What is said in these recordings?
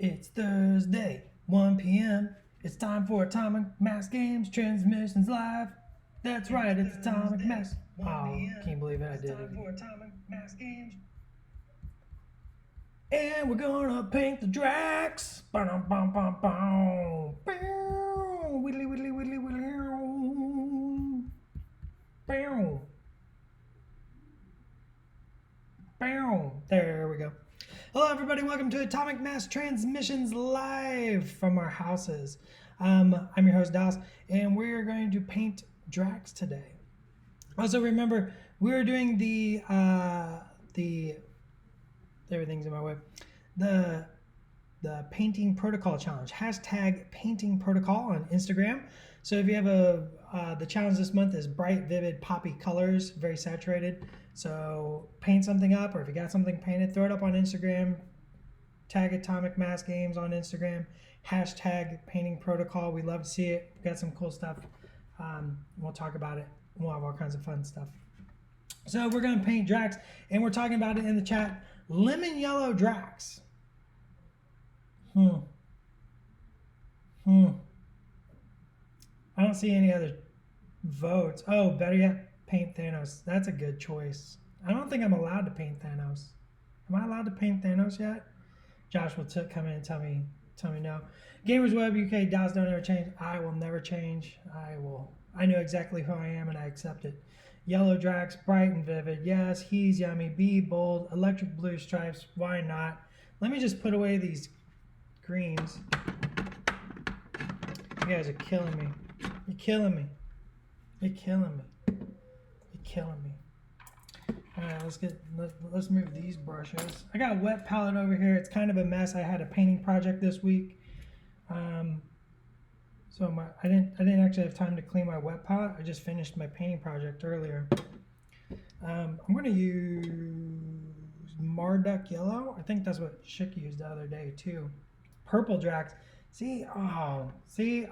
It's Thursday, 1 p.m. It's time for Atomic Mass Games transmissions live. That's right, it's Atomic Mass. Oh, can't believe it, I did it. For Atomic Mass Games. And we're gonna paint the Drax. Bum, bum, bum, bum. Whittly, whittly, whittly, whittly. Bow. Bow. There we go. Hello, everybody. Welcome to Atomic Mass Transmissions live from our houses. I'm your host, Dallas, and we're going to paint Drax today. Also, remember, we're doing the everything's in my way. The painting protocol challenge. Hashtag painting protocol on Instagram. So if you have the challenge this month is bright, vivid, poppy colors, very saturated. So paint something up, or if you got something painted, throw it up on Instagram. Tag Atomic Mass Games on Instagram. Hashtag painting protocol. We love to see it. We've got some cool stuff. We'll talk about it. We'll have all kinds of fun stuff. So we're going to paint Drax, and we're talking about it in the chat. Lemon yellow Drax. I don't see any other votes. Oh, better yet, paint Thanos. That's a good choice. I don't think I'm allowed to paint Thanos. Am I allowed to paint Thanos yet? Josh will come in and tell me no. Gamers Web UK, Dallas don't ever change. I will never change. I know exactly who I am and I accept it. Yellow Drax, bright and vivid. Yes, he's yummy. Be bold. Electric blue stripes. Why not? Let me just put away these greens. You guys are killing me. You're killing me. You're killing me. You're killing me. All right, let's move these brushes. I got a wet palette over here. It's kind of a mess. I had a painting project this week, so I didn't actually have time to clean my wet palette. I just finished my painting project earlier. I'm going to use Marduk yellow. I think that's what Schick used the other day too. Purple Drax. See,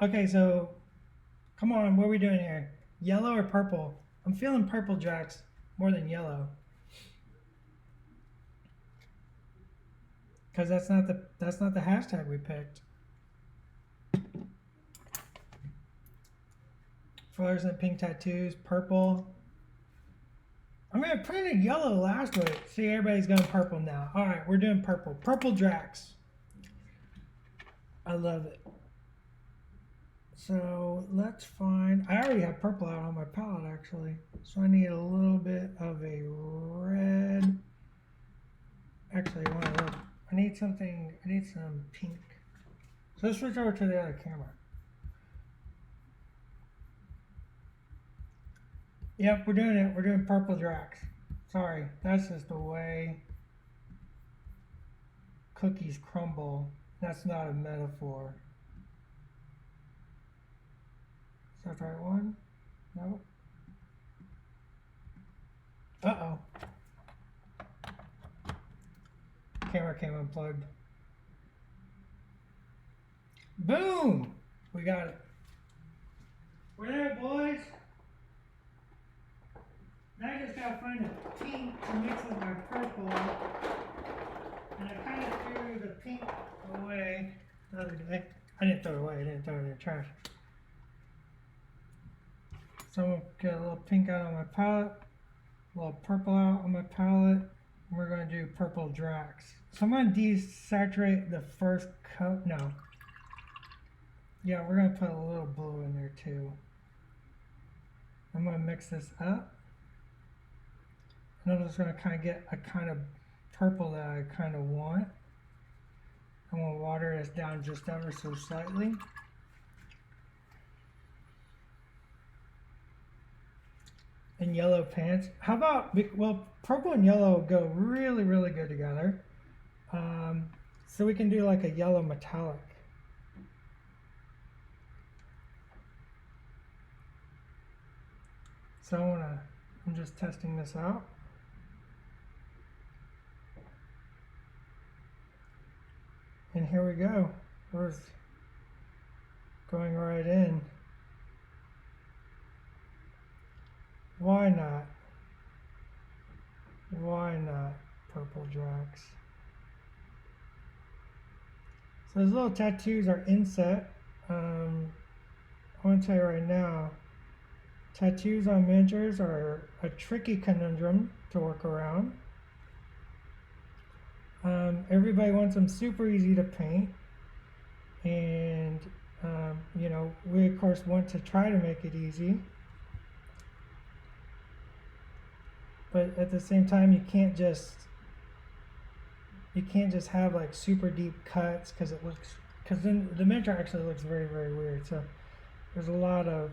okay, so come on, what are we doing here? Yellow or purple? I'm feeling purple Drax more than yellow. Because that's not the hashtag we picked. Fluorescent pink tattoos, purple. I mean, I printed yellow last week. See, everybody's going purple now. All right, we're doing purple. Purple Drax. I love it. So let's find, I already have purple out on my palette actually. So I need a little bit of a red. Actually, I need some pink. So let's switch over to the other camera. Yep, we're doing it. We're doing purple Drax. Sorry, that's just the way cookies crumble. That's not a metaphor. Is that the right one? No. Uh-oh. Camera came unplugged. Boom! We got it. We're there, boys. Now I just gotta find a pink to mix with my purple. And I kind of threw the pink away the other day. I didn't throw it away, I didn't throw it in the trash. So I'm going to get a little pink out on my palette, a little purple out on my palette, and we're going to do purple Drax. So I'm going to desaturate the first coat. No. Yeah, we're going to put a little blue in there too. I'm going to mix this up. And I'm just going to kind of get a kind of purple that I kind of want. I'm going to water this down just ever so slightly. And yellow pants. How about, well, purple and yellow go really, really good together. So we can do like a yellow metallic. So I'm just testing this out. And here we go. We're going right in. Why not? Why not purple Drax? So those little tattoos are inset. I want to tell you right now, tattoos on miniatures are a tricky conundrum to work around. Everybody wants them super easy to paint, and you know, we of course want to try to make it easy, but at the same time you can't just have like super deep cuts, because then the miniature actually looks very, very weird. So there's a lot of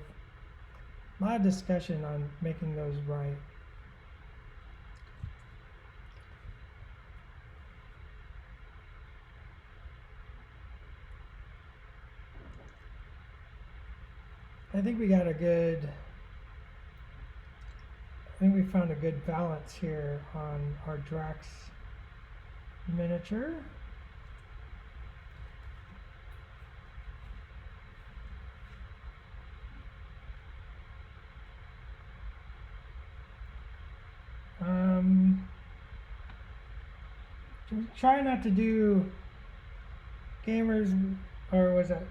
discussion on making those right. I think we found a good balance here on our Drax miniature. Try not to do gamers, or was that?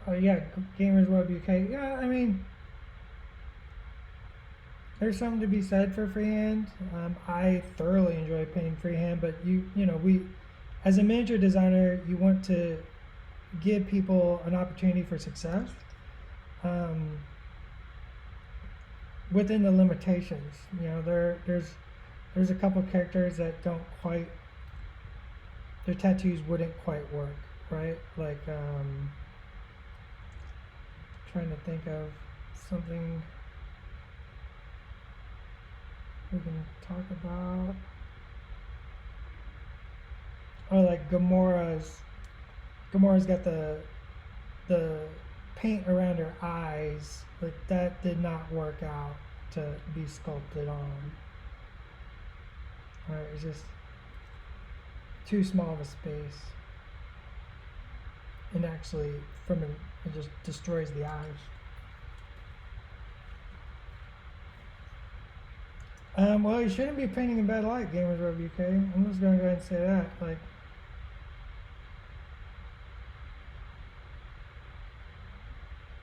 Oh yeah, Gamers Web UK. Yeah, I mean, there's something to be said for freehand. I thoroughly enjoy painting freehand, but you know, as a miniature designer, you want to give people an opportunity for success within the limitations. You know, there's a couple characters that don't quite, their tattoos wouldn't quite work, right? Like trying to think of something we can talk about. Oh, like Gamora's got the paint around her eyes, like that did not work out to be sculpted on. Alright, it's just too small of a space, and actually it just destroys the eyes. Well, you shouldn't be painting in bad light, Gamers Web UK. I'm just gonna go ahead and say that. Like,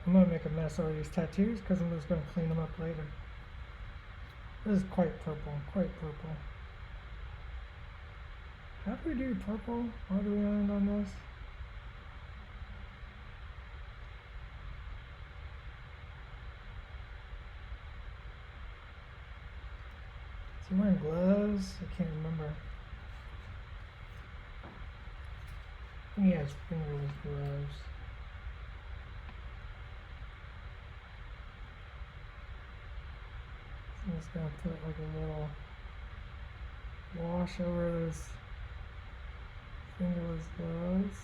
I'm gonna make a mess of these tattoos because I'm just gonna clean them up later. This is quite purple, How do we do purple? How do we land on this? Is he wearing gloves? I can't remember. I think he has fingerless gloves. I'm just gonna put like a little wash over those fingerless gloves.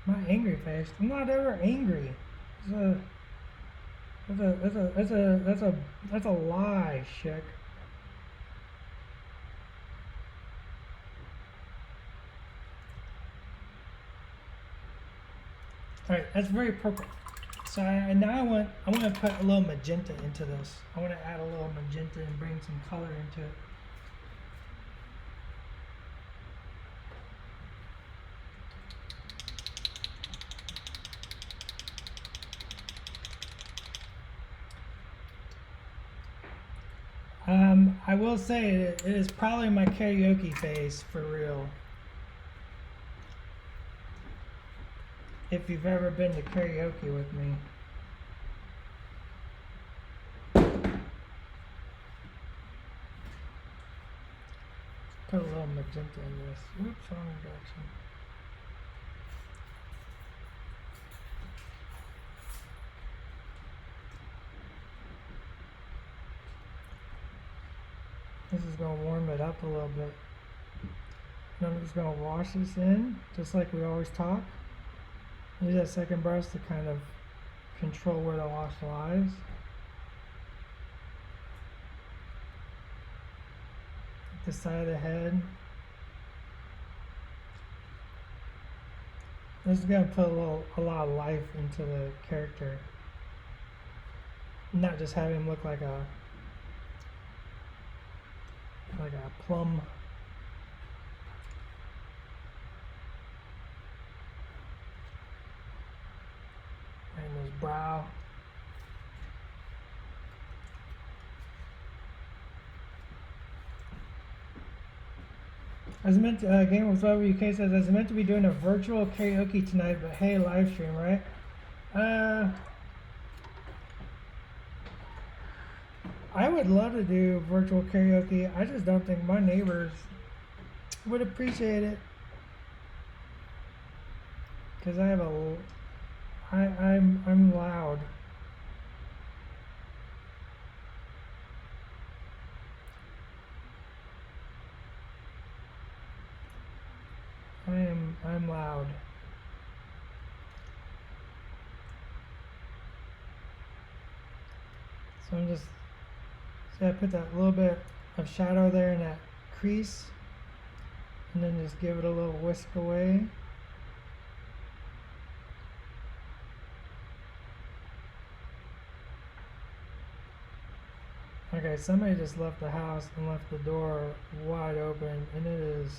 My angry face. I'm not ever angry. That's a lie, Chick. All right, that's very purple. So now I want to put a little magenta into this. I want to add a little magenta and bring some color into it. I will say it is probably my karaoke face for real. If you've ever been to karaoke with me. Put a little magenta in this. Whoops, wrong direction. This is going to warm it up a little bit. And I'm just going to wash this in, just like we always talk. Use that second brush to kind of control where the wash lies. The side of the head. This is going to put a lot of life into the character. Not just have him look like a like a plum. And his brow. I was meant to, Game with Love UK says, I was meant to be doing a virtual karaoke tonight, but hey, live stream, right? I would love to do virtual karaoke. I just don't think my neighbors would appreciate it. Cause I have I'm loud. I'm loud. So I'm just, so I put that little bit of shadow there in that crease, and then just give it a little whisk away. Okay, somebody just left the house and left the door wide open, and it is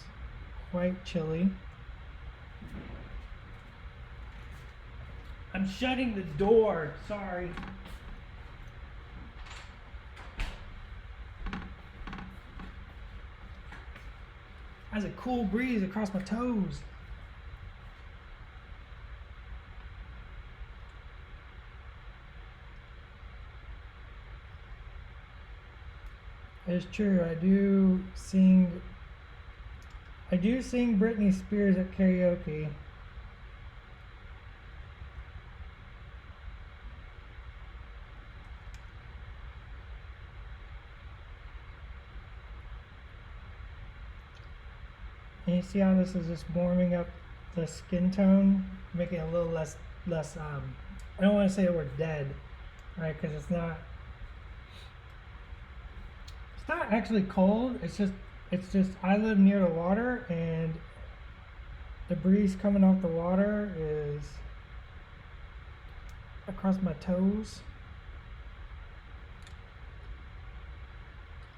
quite chilly. I'm shutting the door, sorry. Has a cool breeze across my toes. It's true. I do sing Britney Spears at karaoke. And you see how this is just warming up the skin tone, making it a little less I don't want to say the word dead, right? Because it's not actually cold. It's just I live near the water, and the breeze coming off the water is across my toes.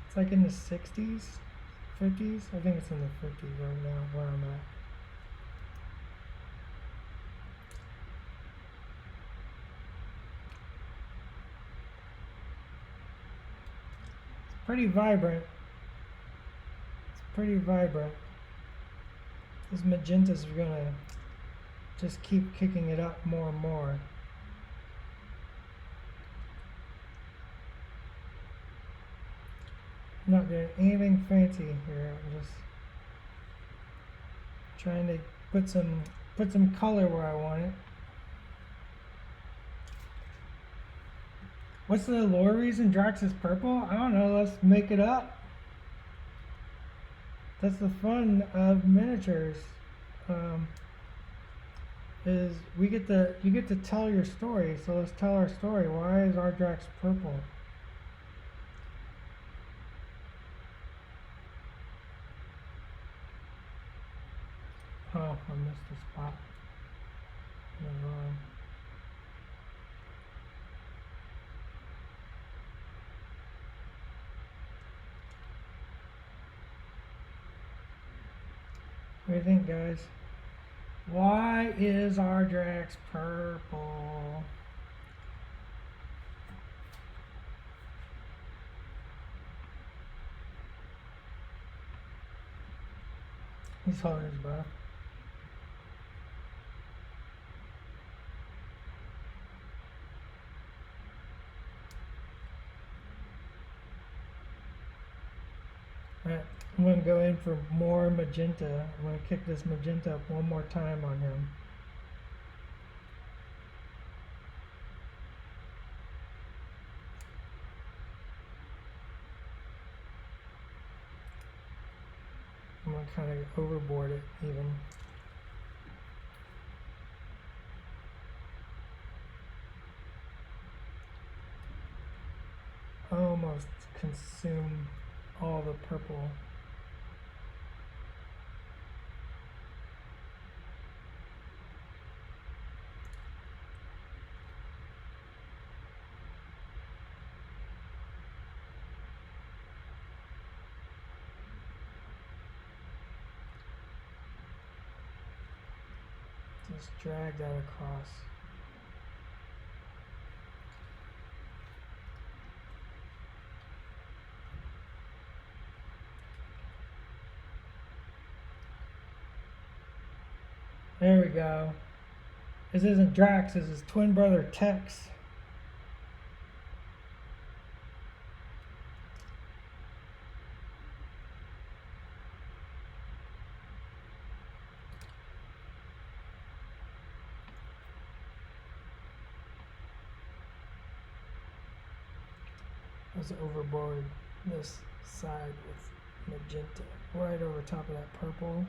It's like in the 60s, 50s. I think it's in the 50s right now where I'm at. It's pretty vibrant. It's pretty vibrant. These magentas are gonna just keep kicking it up more and more. I'm not doing anything fancy here. I'm just trying to put some color where I want it. What's the lore reason Drax is purple? I don't know. Let's make it up. That's the fun of miniatures. Is you get to tell your story. So let's tell our story. Why is our Drax purple? Oh, I missed a spot. Never mind. What do you think, guys? Why is our Drax purple? He's holding his breath. Alright, I'm going to go in for more magenta. I'm going to kick this magenta up one more time on him. I'm going to kind of overboard it even. Almost consume all the purple. Just drag that across. There we go. This isn't Drax, this is twin brother Tex. Let's overboard this side with magenta right over top of that purple.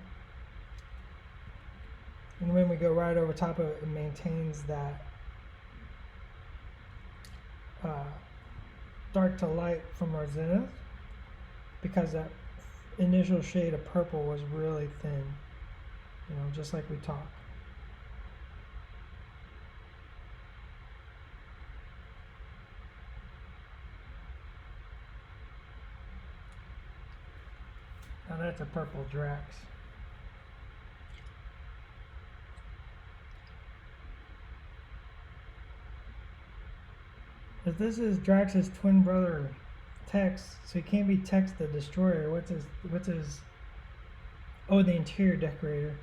And when we go right over top of it, it maintains that dark to light from our zenith, because that initial shade of purple was really thin, you know, just like we talked. Now that's a purple Drax. If this is Drax's twin brother Tex, so he can't be Tex the Destroyer. What's his oh, the interior decorator.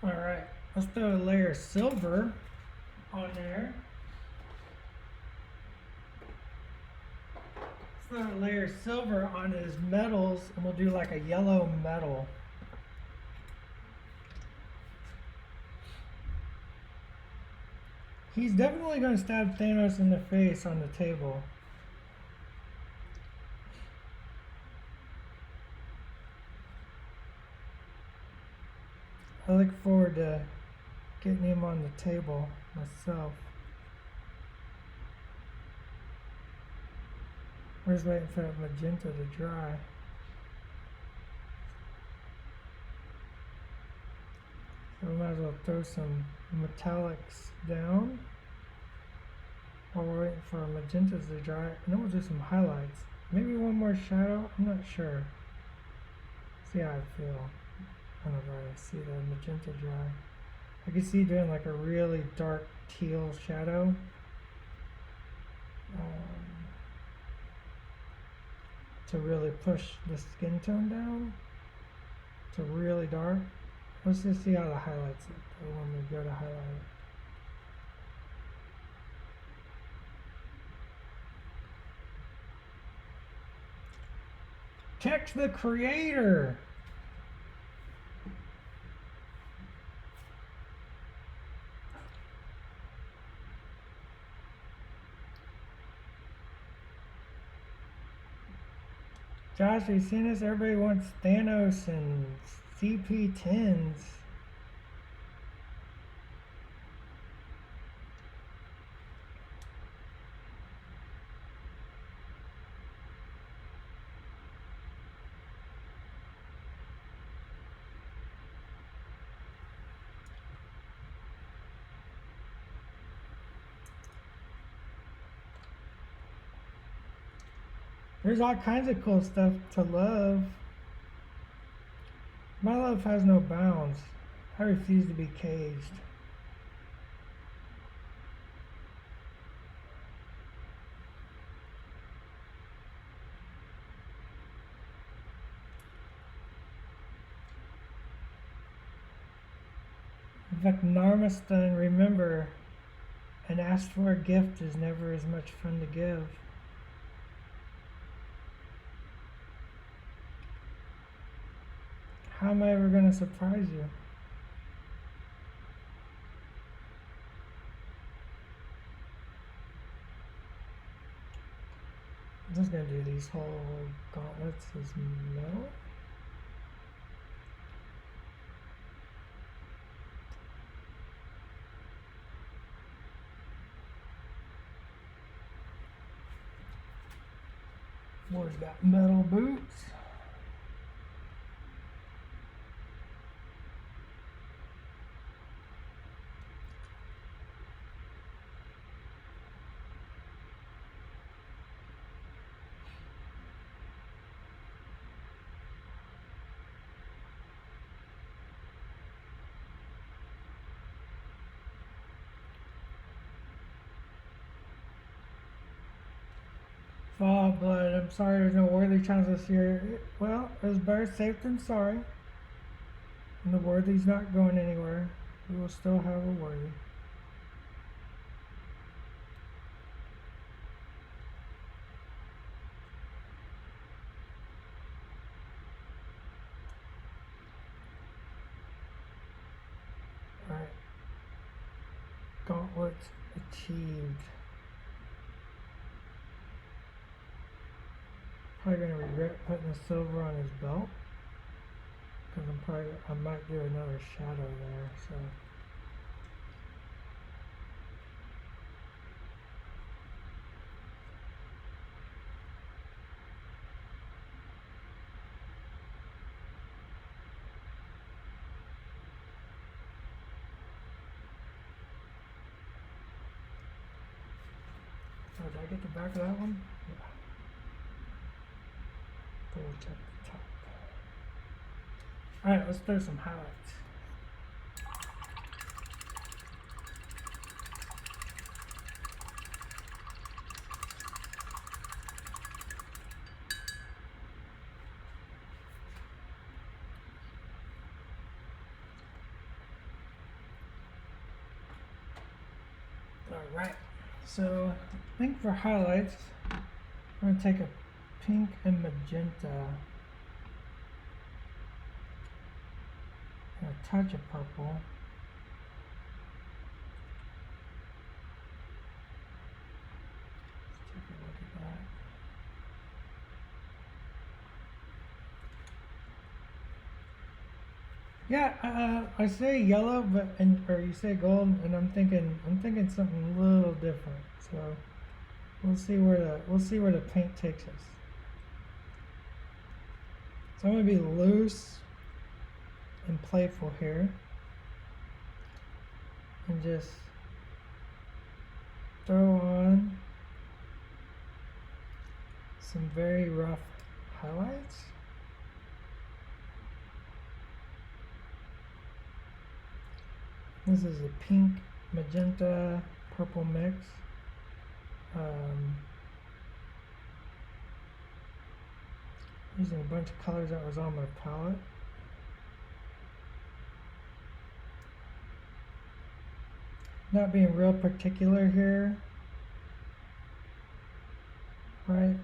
Alright, let's throw a layer of silver on there. Let's throw a layer of silver on his metals, and we'll do like a yellow metal. He's definitely going to stab Thanos in the face on the table. I look forward to getting him on the table myself. We're just waiting for that magenta to dry. So we might as well throw some metallics down while we're waiting for our magentas to dry. And then we'll do some highlights. Maybe one more shadow? I'm not sure. See how I feel whenever I see the magenta dry. I can see doing like a really dark teal shadow. To really push the skin tone down to really dark. Let's just see how the highlights look when we go to highlight it. Text the creator. Josh, have you seen this? Everybody wants Thanos and CP10s. There's all kinds of cool stuff to love. My love has no bounds. I refuse to be caged. In fact, Narmastan, remember, an asked for a gift is never as much fun to give. How am I ever going to surprise you? I'm just going to do these whole gauntlets as metal. War's got metal boots. Fall Blood, I'm sorry there's no worthy challenge this year. Well, it was better safe than sorry. And the worthy's not going anywhere. We will still have a worthy. Alright. Gauntlets achieved. Probably gonna regret putting the silver on his belt. Because I might do another shadow there, so. Oh, did I get the back of that one? Yeah. Double check the top. Alright, let's throw some highlights. Alright, so I think for highlights, I'm going to take a pink and magenta and a touch of purple. Let's take a look at that. Yeah, I say yellow, but or you say gold, and I'm thinking something a little different. So we'll see where the paint takes us. So I'm gonna be loose and playful here, and just throw on some very rough highlights. This is a pink, magenta, purple mix. Using a bunch of colors that was on my palette. Not being real particular here, right?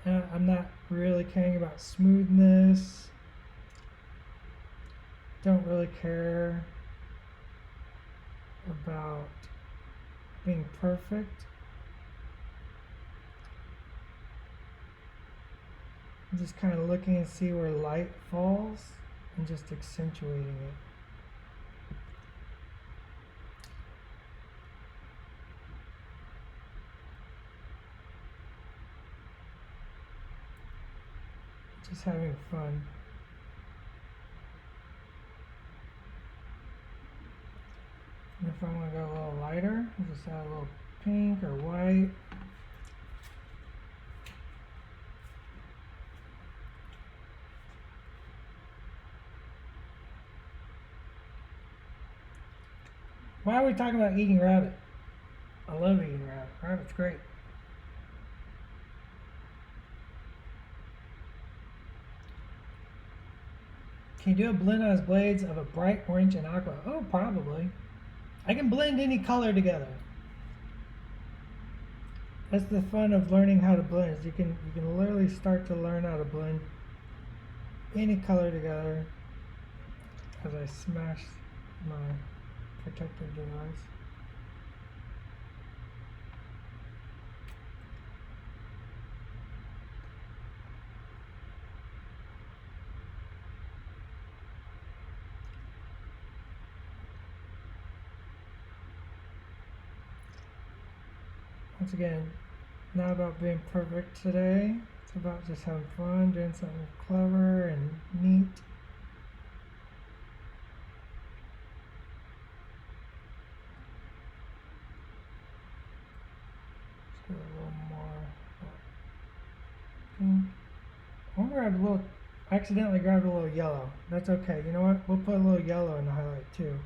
I'm not really caring about smoothness. Don't really care about being perfect. I'm just kind of looking and see where light falls and just accentuating it. Just having fun. And if I want to go a little lighter, I'll just add a little pink or white. Why are we talking about eating rabbit? I love eating rabbit. Rabbit's great. Can you do a blend on his blades of a bright orange and aqua? Oh, probably. I can blend any color together. That's the fun of learning how to blend. You can literally start to learn how to blend any color together as I smash my protective device. Once again, not about being perfect today. It's about just having fun, doing something clever and neat. Just get a little more pink. I wonder if I accidentally grabbed a little yellow. That's okay. You know what? We'll put a little yellow in the highlight too.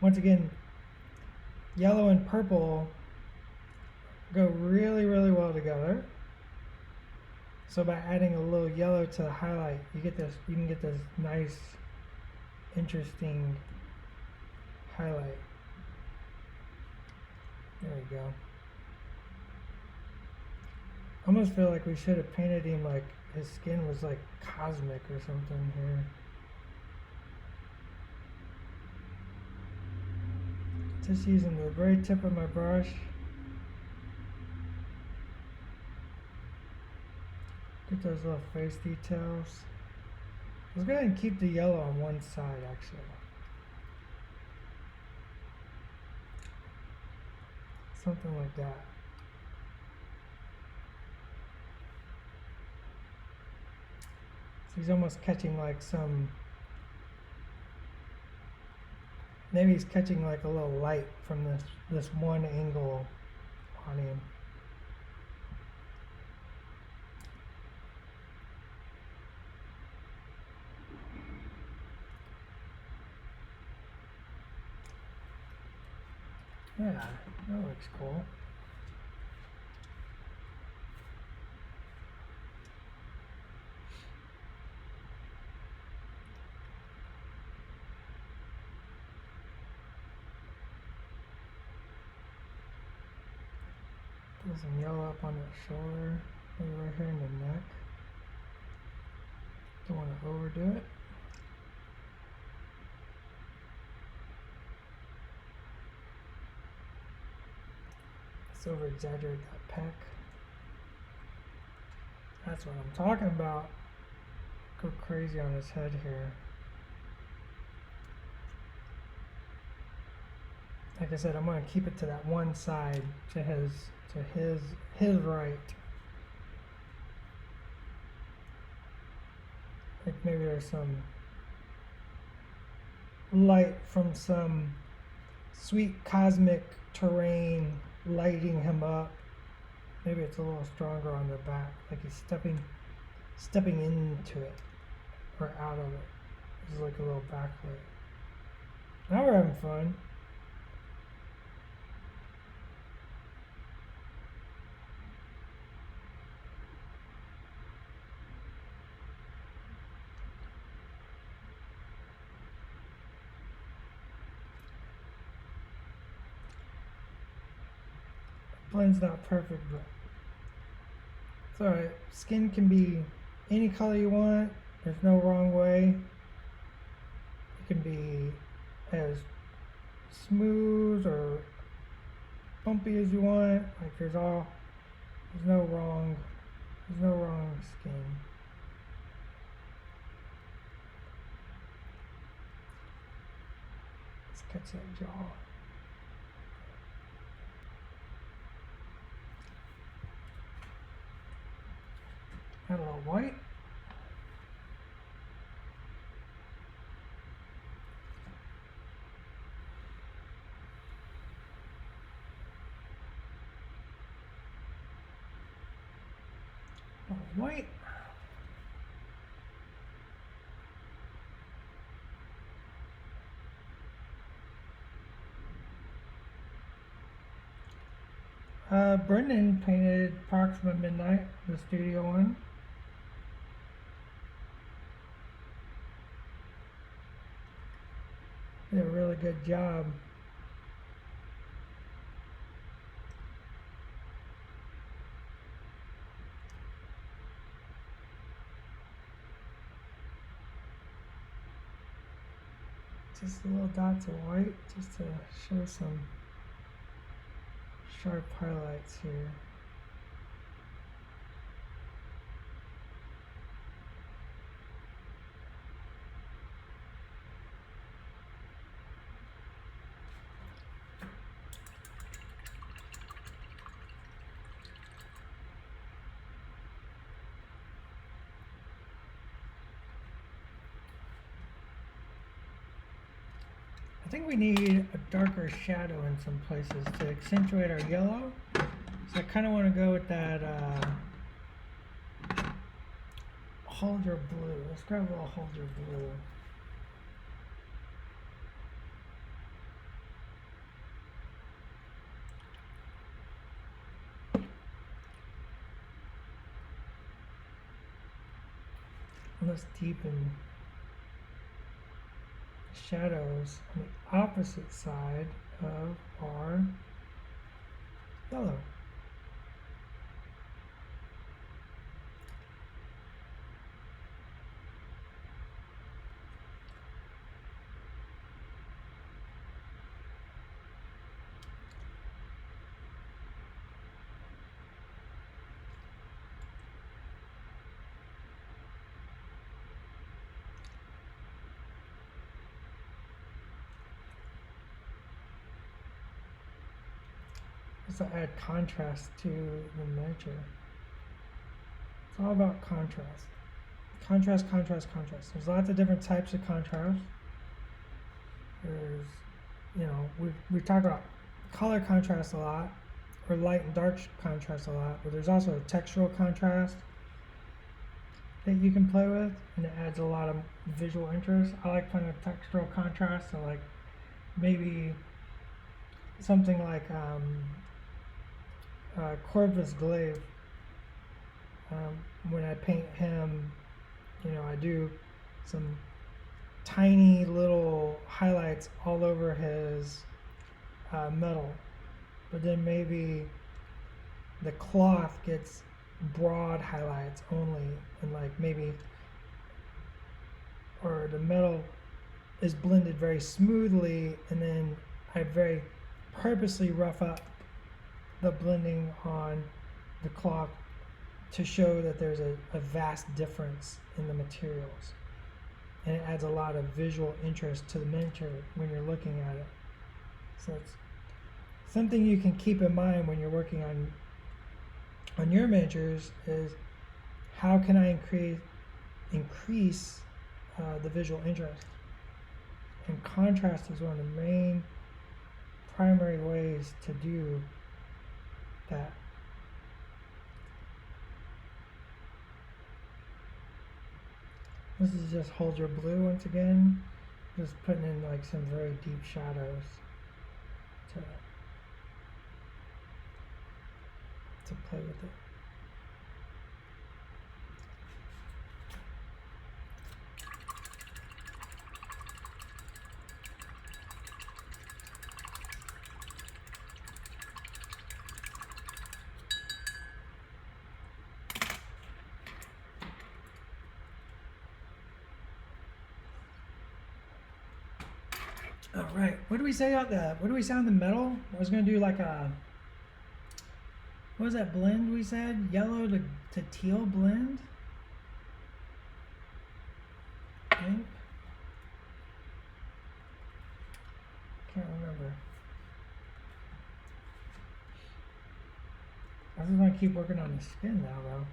Once again, yellow and purple go really, really well together. So by adding a little yellow to the highlight, you can get this nice, interesting highlight. There we go. I almost feel like we should have painted him like his skin was like cosmic or something here. Just using the very tip of my brush. Get those little face details. Let's go ahead and keep the yellow on one side actually. Something like that. So he's almost catching like some, maybe he's catching like a little light from this one angle on him. Yeah, that looks cool. Put some yellow up on that shoulder, maybe right here in the neck. Don't want to overdo it. Let's over exaggerate that pec. That's what I'm talking about. Go crazy on his head here. Like I said, I'm going to keep it to that one side, to his right. Like maybe there's some light from some sweet cosmic terrain lighting him up. Maybe it's a little stronger on the back, like he's stepping into it or out of it. This is like a little backlit. Now we're having fun. Blend's not perfect, but it's alright. Skin can be any color you want. There's no wrong way. It can be as smooth or bumpy as you want. Like there's no wrong skin. Let's catch that jaw. Add a little white. White. Brendan painted Proxima Midnight, the studio one. Did a really good job. Just little dots of white just to show some sharp highlights here. I think we need a darker shadow in some places to accentuate our yellow. So I kind of want to go with that Holder blue. Let's grab a little Holder blue. let's deepen shadows on the opposite side of our yellow. To add contrast to the miniature. It's all about contrast. Contrast, contrast, contrast. There's lots of different types of contrast. There's, you know, we talk about color contrast a lot, or light and dark contrast a lot, but there's also a textural contrast that you can play with, and it adds a lot of visual interest. I like playing with textural contrast, so like maybe something like Corvus Glaive. When I paint him, you know, I do some tiny little highlights all over his metal, but then maybe the cloth gets broad highlights only, and like maybe, or the metal is blended very smoothly, and then I very purposely rough up the blending on the cloth to show that there's a vast difference in the materials, and it adds a lot of visual interest to the miniature when you're looking at it. So it's something you can keep in mind when you're working on your miniatures, is how can I increase the visual interest, and contrast is one of the main primary ways to do that. This is just Hold Your Blue once again, just putting in like some very deep shadows to play with it. All right, what do we say on the metal? I was gonna do like a, what was that blend we said? Yellow to teal blend? I think. Can't remember. I just want to keep working on the skin now though.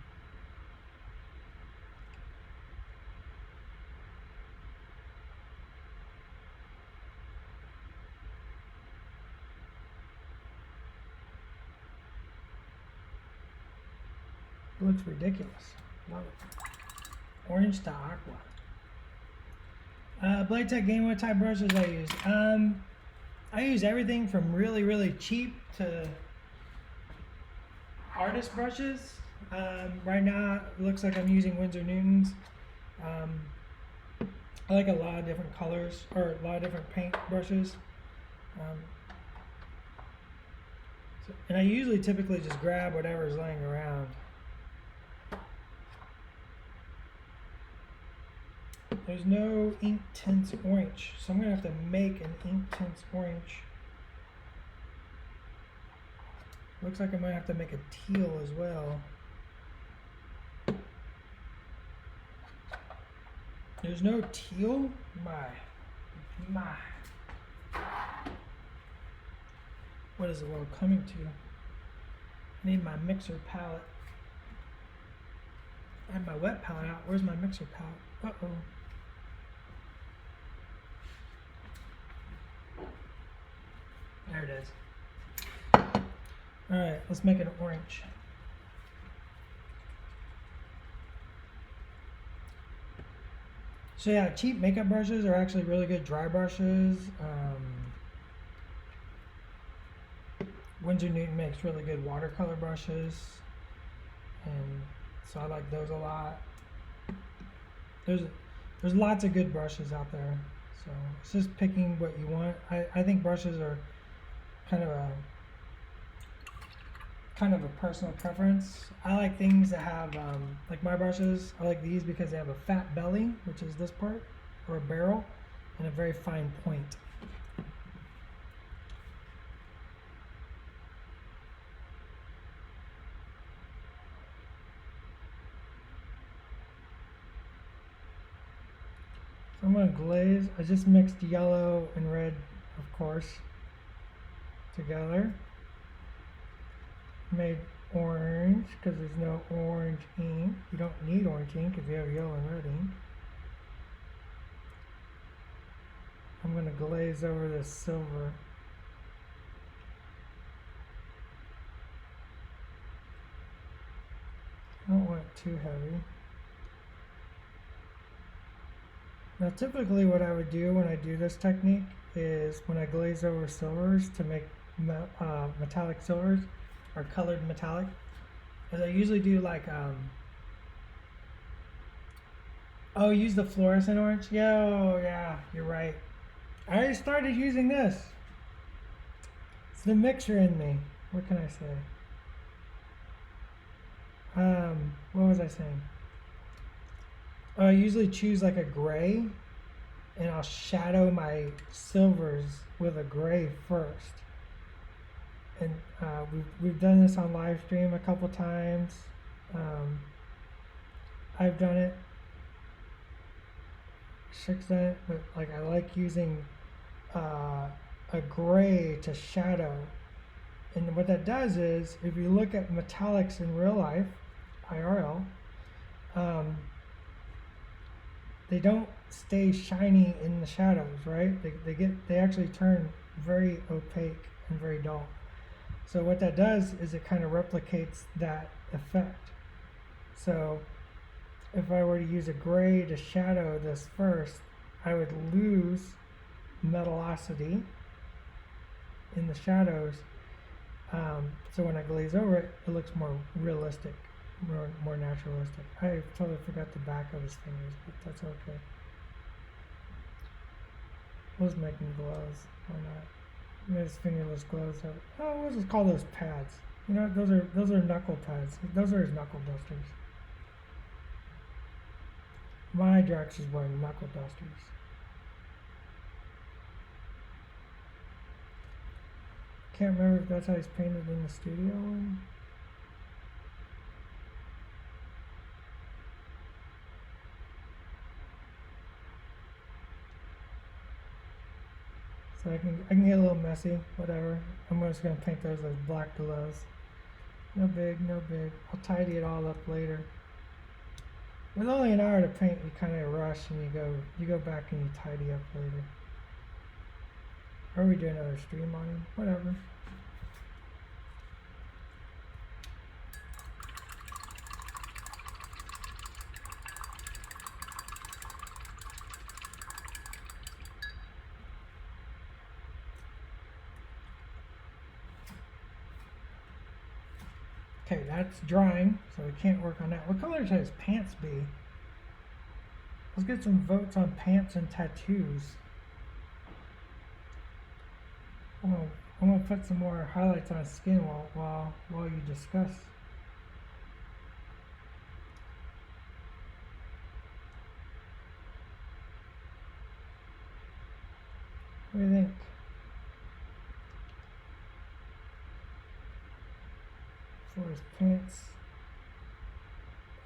Looks ridiculous. Love it. Orange to aqua. Blade Tech Game, what type brushes I use? I use everything from really, really cheap to artist brushes. Right now, it looks like I'm using Winsor Newton's. I like a lot of different colors, or a lot of different paint brushes. And I usually typically just grab whatever's laying around. There's no ink tints orange, so I'm going to have to make an ink tints orange. Looks like I might have to make a teal as well. There's no teal? My. What is the world coming to? I need my mixer palette. I have my wet palette out. Where's my mixer palette? Uh-oh. There it is. Alright, let's make it orange. So yeah, cheap makeup brushes are actually really good dry brushes. Winsor Newton makes really good watercolor brushes, and so I like those a lot. there's there's lots of good brushes out there. So it's just picking what you want. I think brushes are kind of a personal preference. I like things that have like my brushes. I like these because they have a fat belly, which is this part, or a barrel, and a very fine point. So I'm going to glaze. I just mixed yellow and red, of course, together. Made orange because there's no orange ink. You don't need orange ink if you have yellow and red ink. I'm going to glaze over this silver. I don't want it too heavy. Now typically what I would do when I do this technique is when I glaze over silvers to make metallic silvers or colored metallic, is I usually do like oh, use the fluorescent orange. Yeah, you're right. I already started using this. It's the mixer in me. What can I say? What was I saying? I usually choose like a gray, and I'll shadow my silvers with a gray first. And we've done this on live stream a couple times. I've done it. Chick's done it, but like I like using a gray to shadow. And what that does is, if you look at metallics in real life, IRL, they don't stay shiny in the shadows, right? They actually turn very opaque and very dull. So what that does is it kind of replicates that effect. So if I were to use a gray to shadow this first, I would lose metallosity in the shadows. So when I glaze over it, it looks more realistic, more naturalistic. I totally forgot the back of his fingers, but that's okay. We'll just make him gloves. Why not? Make his fingerless gloves. Oh, we'll just call those pads. You know, those are knuckle pads. Those are his knuckle dusters. My Drax is wearing knuckle dusters. Can't remember if that's how he's painted in the studio one. So I can get a little messy, whatever. I'm just gonna paint those as black gloves. No big. I'll tidy it all up later. With only an hour to paint, you kind of rush and you go back and you tidy up later. Or we do another stream on him, whatever. Okay, that's drying, so we can't work on that. What color should his pants be? Let's get some votes on pants and tattoos. I'm gonna put some more highlights on his skin while you discuss. What do you think? For his pants,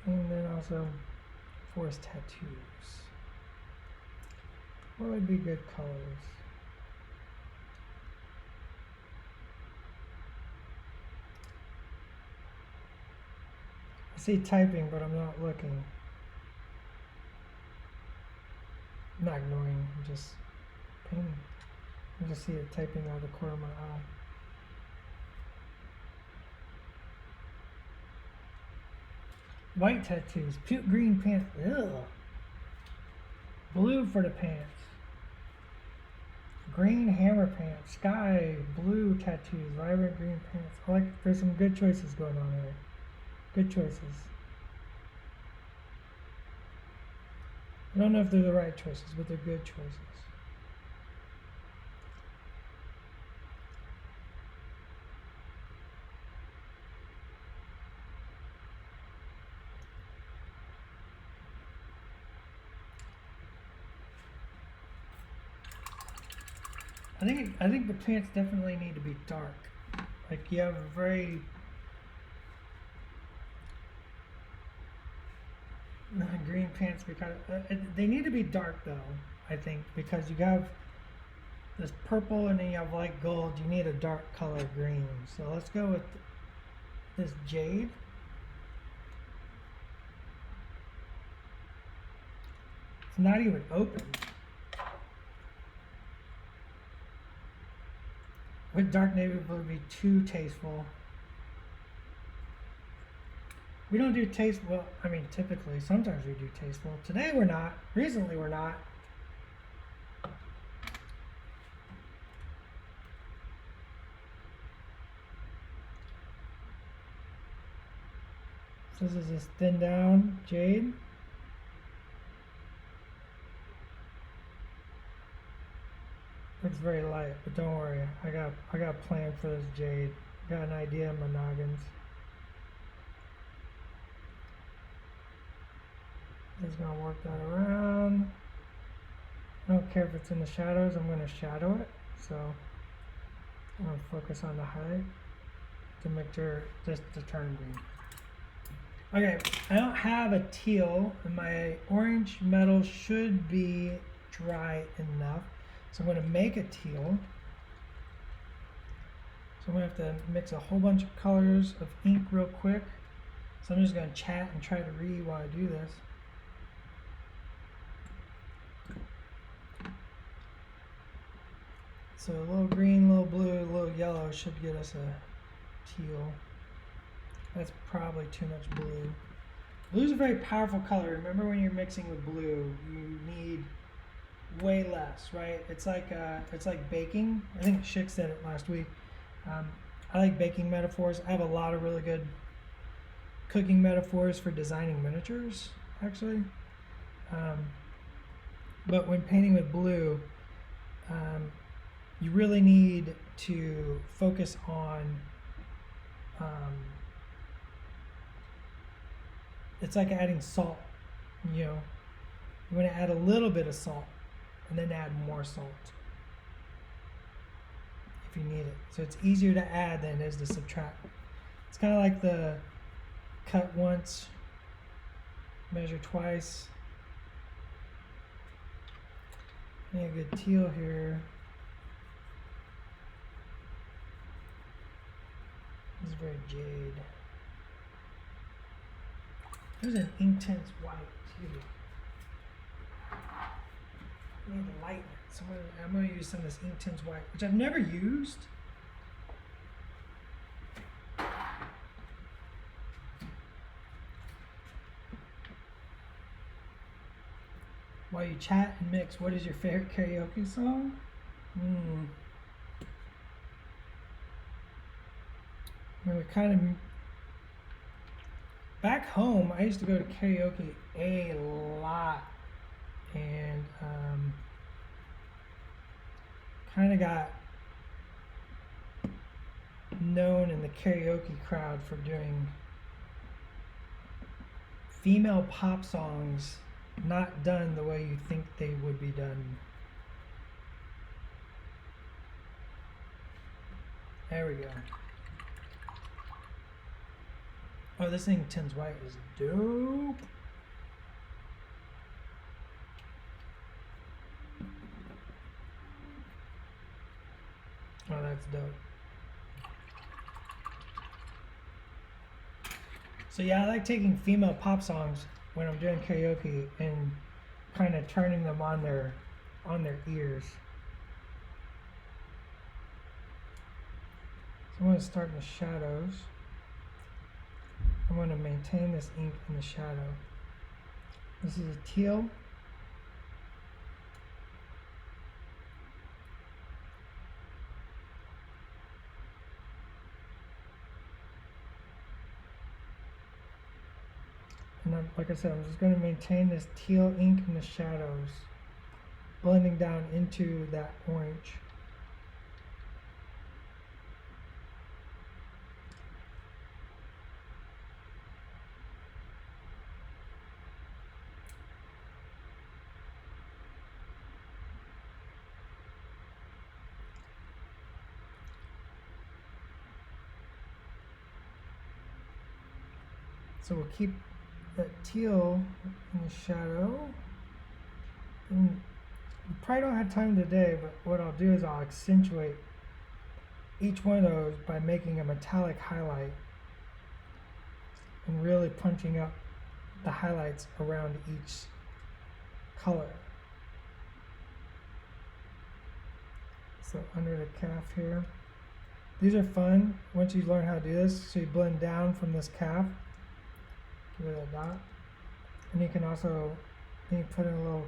and then also for his tattoos. What would be good colors? I see typing, but I'm not looking. I'm not ignoring, I'm just painting. I just see it typing out of the corner of my eye. White tattoos, puke green pants, ugh. Blue for the pants. Green hammer pants, sky blue tattoos, vibrant green pants. I like, there's some good choices going on here. Good choices. I don't know if they're the right choices, but they're good choices. I think the pants definitely need to be dark. Like you have a very green pants because they need to be dark though. I think because you have this purple and then you have light gold. You need a dark color green. So let's go with this jade. It's not even open. With dark navy blue would be too tasteful. We don't do tasteful. Well, I mean, typically, sometimes we do tasteful. Today we're not. Recently we're not. So this is this thin down jade. Looks very light, but don't worry. I got a plan for this jade. Got an idea in my noggins. Just gonna work that around. I don't care if it's in the shadows, I'm gonna shadow it. So I'm gonna focus on the highlight to make sure this to turn green. Okay, I don't have a teal, and my orange metal should be dry enough. So I'm gonna make a teal. So I'm gonna have to mix a whole bunch of colors of ink real quick. So I'm just gonna chat and try to read while I do this. So a little green, a little blue, a little yellow should get us a teal. That's probably too much blue. Blue's a very powerful color. Remember when you're mixing with blue, you need way less, right? It's like baking. I think Schick said it last week. I like baking metaphors. I have a lot of really good cooking metaphors for designing miniatures, actually. But when painting with blue, you really need to focus on it's like adding salt. You know, you want to add a little bit of salt and then add more salt if you need it. So it's easier to add than it is to subtract. It's kind of like the cut once, measure twice. Need a good teal here. This is very jade. There's an intense white too. I need to lighten it. So I'm going to use some of this intense white, which I've never used. While you chat and mix, what is your favorite karaoke song? I mean, we kind of back home. I used to go to karaoke a lot, and kind of got known in the karaoke crowd for doing female pop songs not done the way you think they would be done. There we go. Oh, this thing Tin's White is dope. Oh, that's dope. So yeah, I like taking female pop songs when I'm doing karaoke and kind of turning them on their ears. So I'm going to start in the shadows. I'm going to maintain this ink in the shadow. This is a teal. And like I said, I'm just going to maintain this teal ink in the shadows, blending down into that orange. So we'll keep that teal in the shadow. And you probably don't have time today, but what I'll do is I'll accentuate each one of those by making a metallic highlight and really punching up the highlights around each color. So under the calf here. These are fun once you learn how to do this. So you blend down from this calf. Give it a dot. And you can also put in a little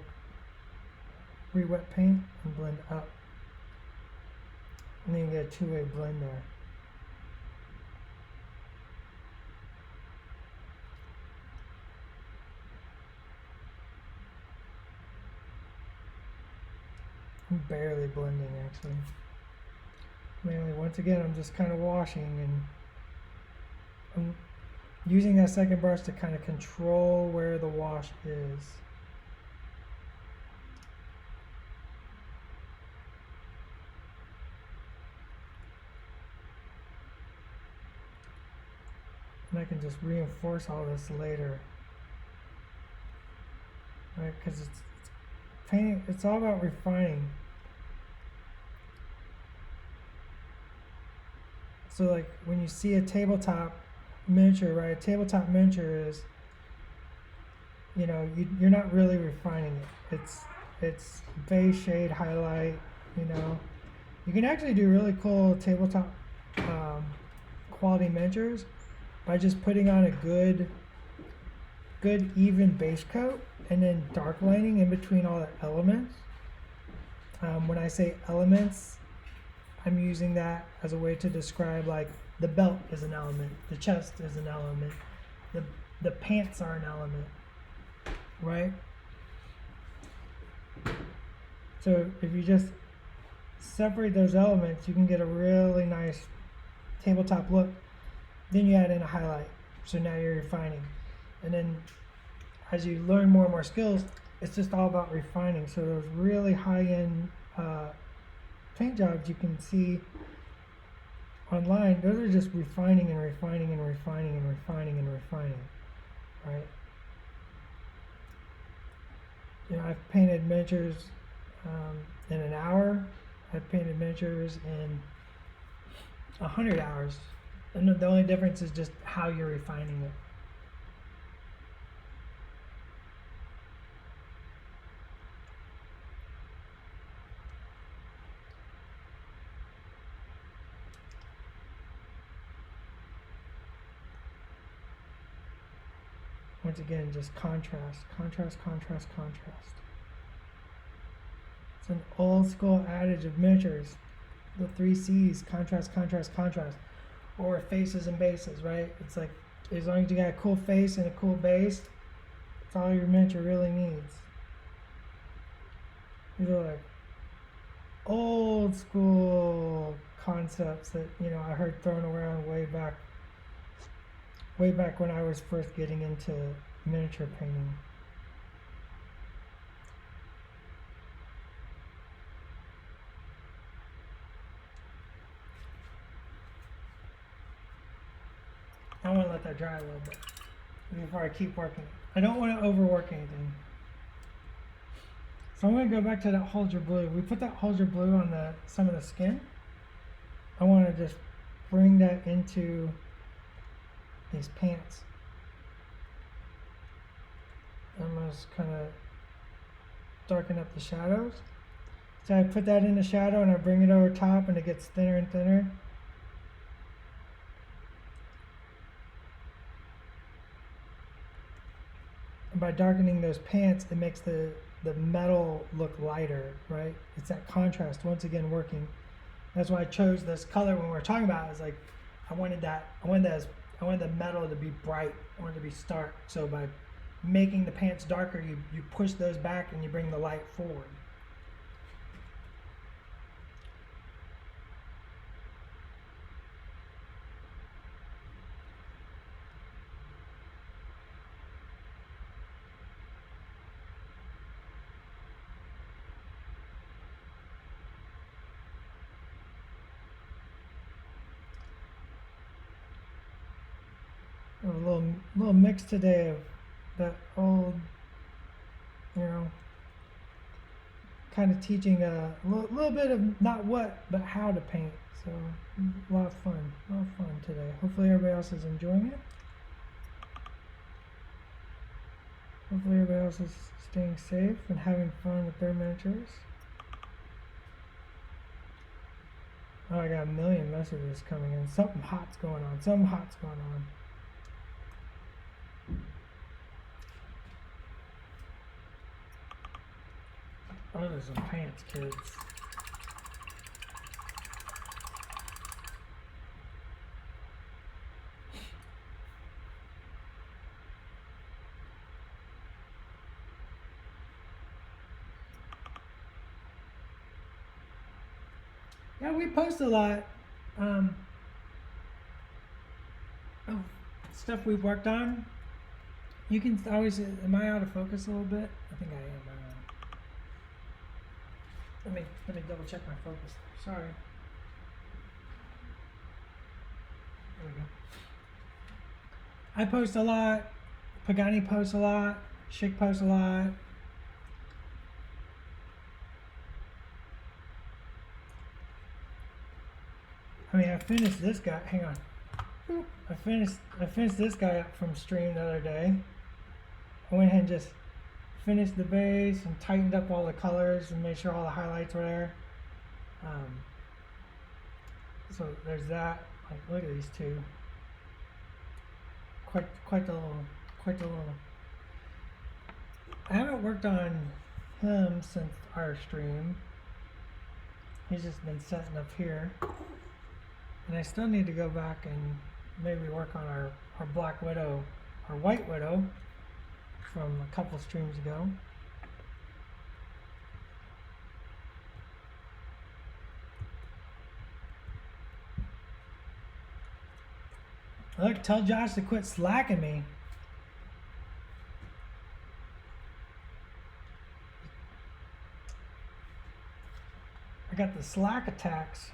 re-wet paint and blend up. And then you get a two-way blend there. I'm barely blending actually. Mainly, once again, I'm just kind of washing and I'm using that second brush to kind of control where the wash is. And I can just reinforce all this later. Right, because it's painting, it's all about refining. So like when you see a tabletop miniature, right? A tabletop miniature is, you're not really refining it. It's base shade highlight. You can actually do really cool tabletop quality miniatures by just putting on a good even base coat and then dark lining in between all the elements. When I say elements, I'm using that as a way to describe, like, the belt is an element, the chest is an element, the pants are an element, right? So if you just separate those elements, you can get a really nice tabletop look. Then you add in a highlight, so now you're refining. And then as you learn more and more skills, it's just all about refining. So those really high-end paint jobs you can see online, those are just refining and refining and refining and refining and refining, right? I've painted miniatures in an hour. I've painted miniatures in 100 hours. And the only difference is just how you're refining it. Once again, just contrast, contrast, contrast, contrast. It's an old school adage of miniatures. The 3 C's, contrast, contrast, contrast. Or faces and bases, right? It's like, as long as you got a cool face and a cool base, that's all your miniature really needs. These are like old school concepts that, I heard thrown around way back when I was first getting into miniature painting. I want to let that dry a little bit before I keep working. I don't want to overwork anything. So I'm going to go back to that hold your blue. We put that hold your blue on some of the skin. I want to just bring that into these pants. I'm going to just kind of darken up the shadows. So I put that in the shadow and I bring it over top and it gets thinner and thinner. And by darkening those pants, it makes the metal look lighter, right? It's that contrast, once again, working. That's why I chose this color when we were talking about it. It's like, I wanted the metal to be bright. I wanted it to be stark. So by making the pants darker, you push those back and you bring the light forward. A little mix today of that old, you know, kind of teaching a little bit of not what but how to paint. So a lot of fun today. Hopefully everybody else is enjoying it. Hopefully everybody else is staying safe and having fun with their miniatures. Oh, I got a million messages coming in. Something hot's going on. Something hot's going on. Oh, there's some pants, kids. Yeah, we post a lot. Of stuff we've worked on. You can always. Am I out of focus a little bit? I think I am. Let me double check my focus. Sorry. There we go. I post a lot. Pagani posts a lot. Schick posts a lot. I mean, I finished this guy. Hang on. I finished this guy up from stream the other day. I went ahead and just finished the base and tightened up all the colors and made sure all the highlights were there. So there's that. Like, look at these two. Quite the little. I haven't worked on him since our stream. He's just been setting up here, and I still need to go back and maybe work on our Black Widow, our White Widow from a couple streams ago. Look, tell Josh to quit slacking me. I got the slack attacks.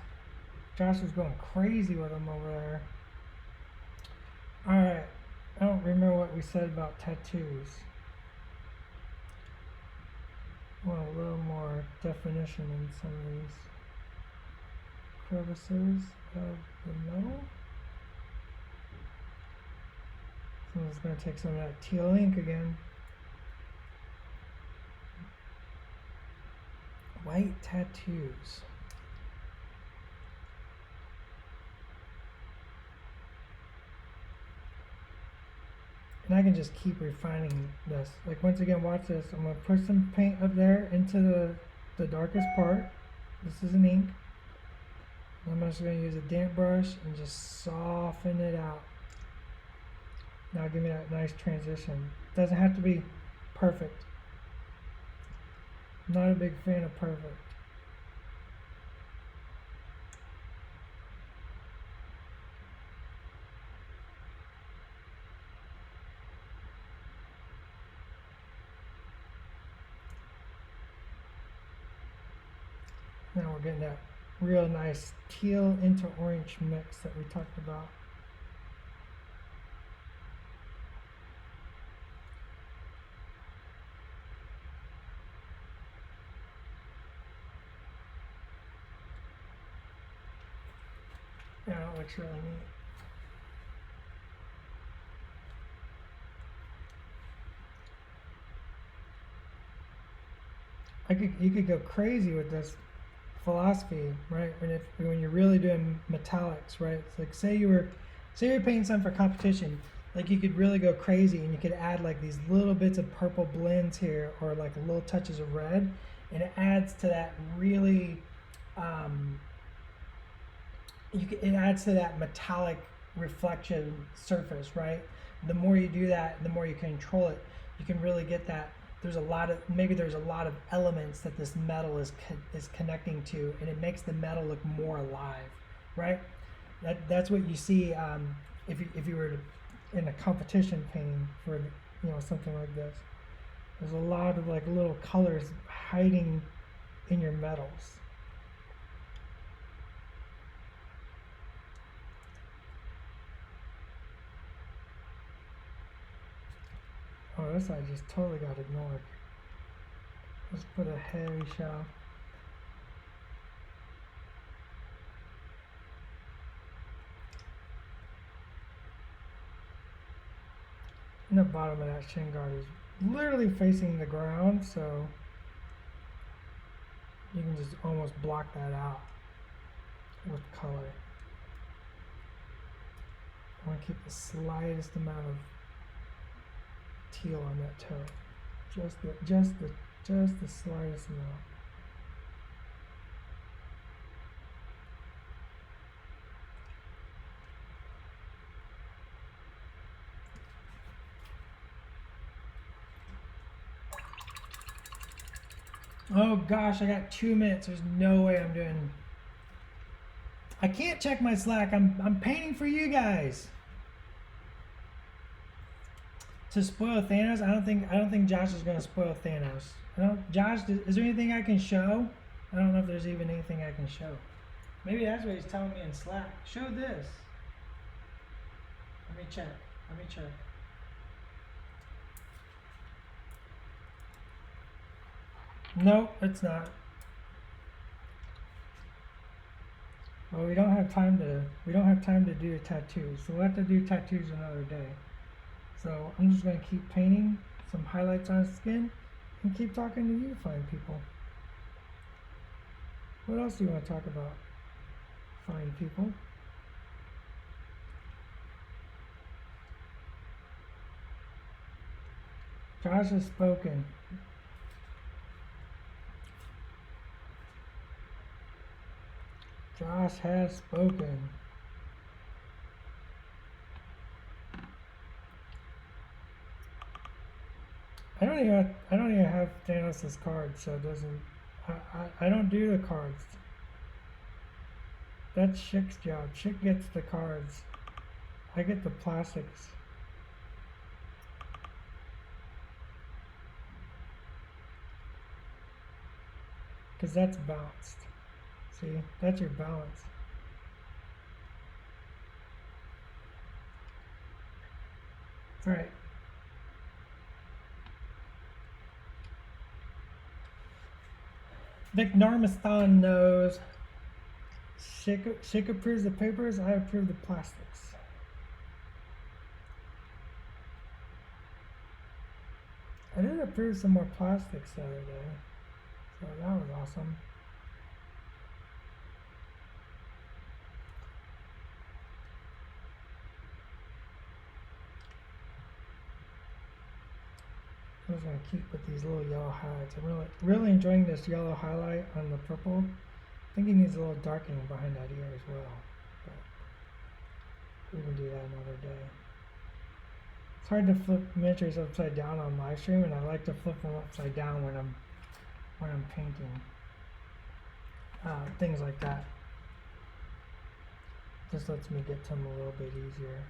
Josh was going crazy with them over there. Alright, I don't remember what we said about tattoos. I want a little more definition in some of these crevices of the metal. So I'm just going to take some of that teal ink again. White tattoos. And I can just keep refining this. Like, once again, watch this. I'm going to put some paint up there into the darkest part. This is an ink. I'm just going to use a damp brush and just soften it out. Now give me that nice transition. Doesn't have to be perfect. I'm not a big fan of perfect. Now we're getting that real nice teal into orange mix that we talked about. Yeah, that looks really neat. You could go crazy with this philosophy, right? When you're really doing metallics, right? It's like, say you're painting something for competition, like, you could really go crazy and you could add like these little bits of purple blends here, or like little touches of red, and it adds to that really it adds to that metallic reflection surface, right? The more you do that, the more you control it. you can really get that. There's a lot of elements that this metal is connecting to, and it makes the metal look more alive, right? That's what you see if you were in a competition painting for something like this. There's a lot of like little colors hiding in your metals. Oh, this I just totally got ignored. Let's put a heavy shadow. And the bottom of that shin guard is literally facing the ground, so you can just almost block that out with color. I want to keep the slightest amount of teal on that toe, just the slightest amount. Oh gosh, I got 2 minutes. There's no way I'm doing. I can't check my Slack. I'm painting for you guys. To spoil Thanos, I don't think Josh is gonna spoil Thanos. Josh, is there anything I can show? I don't know if there's even anything I can show. Maybe that's what he's telling me in Slack. Show this. Let me check. No, it's not. Well, we don't have time to do tattoos, so we'll have to do tattoos another day. So I'm just going to keep painting some highlights on his skin and keep talking to you fine people. What else do you want to talk about, fine people? Josh has spoken. Josh has spoken. I don't even have Thanos' cards, so it doesn't. I don't do the cards. That's Chick's job. Chick gets the cards. I get the plastics. Because that's balanced. See, that's your balance. All right. Vic Narmistan knows. Chick approves the papers, I approve the plastics. I did approve some more plastics the other day, so that was awesome. I'm just going to keep with these little yellow highlights. I'm really enjoying this yellow highlight on the purple. I think it needs a little darkening behind that ear as well, but we can do that another day. It's hard to flip miniatures upside down on live stream, and I like to flip them upside down when I'm painting. Things like that. Just lets me get to them a little bit easier.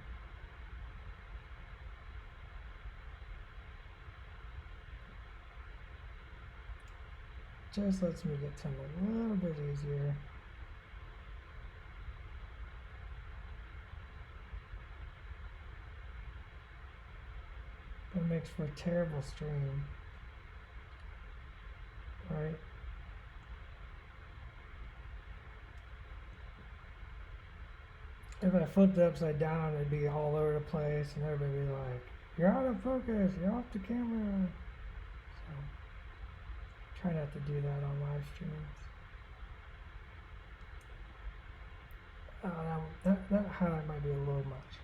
Just lets me get to them a little bit easier. But it makes for a terrible stream, right? If I flipped it upside down, it'd be all over the place, and everybody would be like, "You're out of focus, you're off the camera." So, try not to do that on live streams. That highlight might be a little much.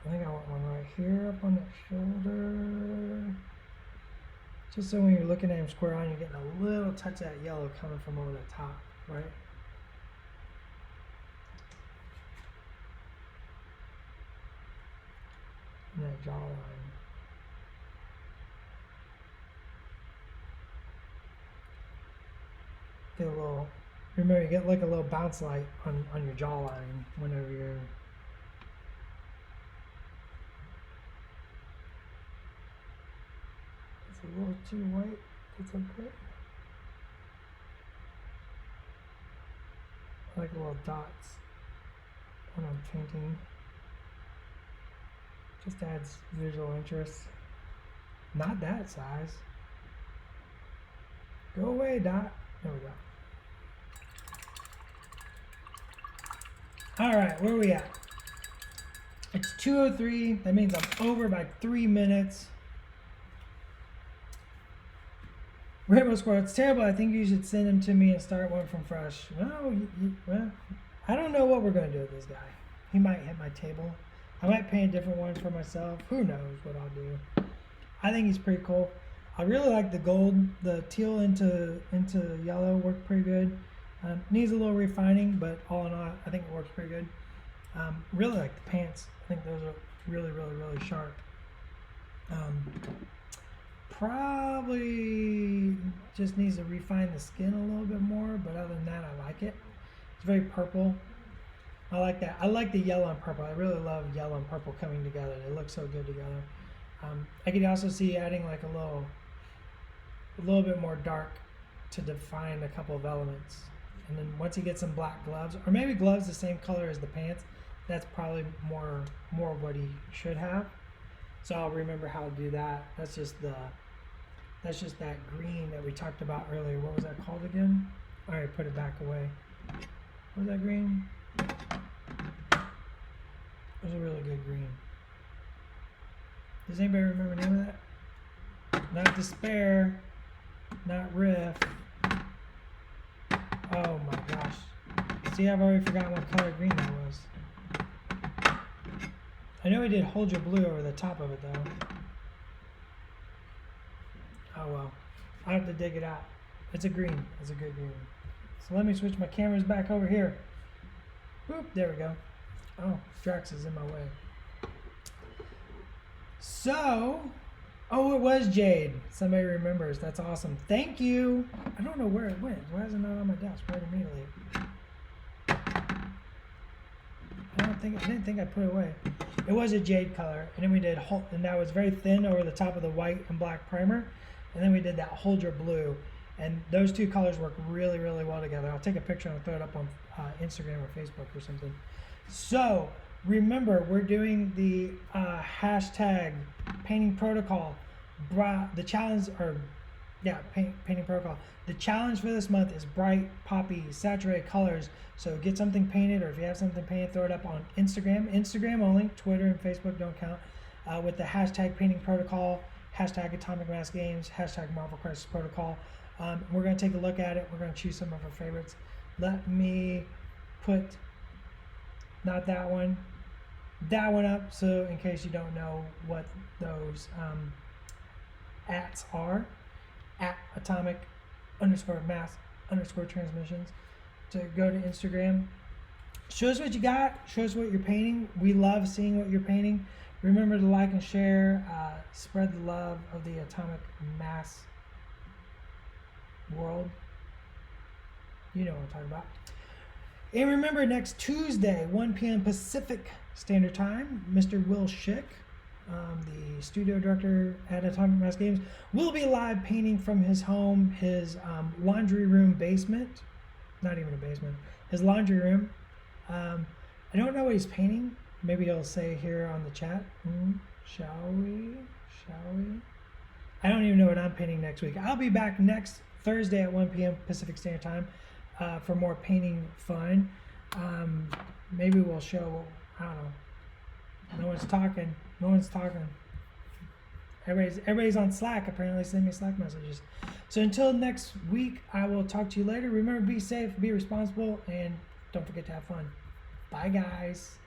I think I want one right here up on that shoulder. Just so when you're looking at him square on, you're getting a little touch of that yellow coming from over the top, right? And that jawline. Get a little, remember you get like a little bounce light on your jawline whenever you're. It's a little too white. It's okay. I like little dots when I'm painting. Just adds visual interest. Not that size. Go away, dot. There we go. All right, where are we at? It's 2:03. That means I'm over by 3 minutes. Rainbow Squirrel, it's terrible. I think you should send him to me and start one from fresh. Well, well, I don't know what we're going to do with this guy. He might hit my table. I might paint a different one for myself. Who knows what I'll do. I think he's pretty cool. I really like the gold. The teal into yellow worked pretty good. Needs a little refining, but all in all, I think it works pretty good. Really like the pants. I think those are really, really, really sharp. Probably just needs to refine the skin a little bit more, but other than that, I like it. It's very purple. I like that. I like the yellow and purple. I really love yellow and purple coming together. They look so good together. I could also see adding like a little bit more dark to define a couple of elements. And then once he gets some black gloves, or maybe gloves the same color as the pants, that's probably more of what he should have. So I'll remember how to do that. That's just that green that we talked about earlier. What was that called again? All right, put it back away. What was that green? It was a really good green. Does anybody remember the name of that? Not Despair, not Riff. Oh my gosh. See, I've already forgotten what color green that was. I know we did Hold Your Blue over the top of it though. Oh well. I have to dig it out. It's a green. It's a good green. So let me switch my cameras back over here. Whoop, there we go. Oh, Drax is in my way. So, oh, it was Jade. Somebody remembers. That's awesome. Thank you. I don't know where it went. Why is it not on my desk right immediately? I didn't think I put it away. It was a jade color, and then we did, and that was very thin over the top of the white and black primer, and then we did that Hold Your Blue, and those two colors work really, really well together. I'll take a picture and I'll throw it up on Instagram or Facebook or something. So remember, we're doing the hashtag painting protocol. The challenge, painting protocol. The challenge for this month is bright, poppy, saturated colors. So get something painted, or if you have something painted, throw it up on Instagram. Instagram only. Twitter and Facebook don't count. With the hashtag painting protocol, hashtag Atomic Mass Games, hashtag Marvel Crisis Protocol. We're going to take a look at it. We're going to choose some of our favorites. Let me put not that one up, so in case you don't know what those ats are, at atomic_mass_transmissions, to go to Instagram. Show us what you got. Show us what you're painting. We love seeing what you're painting. Remember to like and share. Spread the love of the atomic mass world. You know what I'm talking about. And remember, next Tuesday, 1 p.m. Pacific Standard Time, Mr. Will Schick, the studio director at Atomic Mass Games, will be live painting from his home, his laundry room basement. Not even a basement. His laundry room. I don't know what he's painting. Maybe he'll say here on the chat. Shall we? I don't even know what I'm painting next week. I'll be back next Thursday at 1 p.m. Pacific Standard Time for more painting fun. Maybe we'll show, I don't know. No one's talking. Everybody's on Slack. Apparently, send me Slack messages. So until next week, I will talk to you later. Remember, be safe, be responsible, and don't forget to have fun. Bye, guys.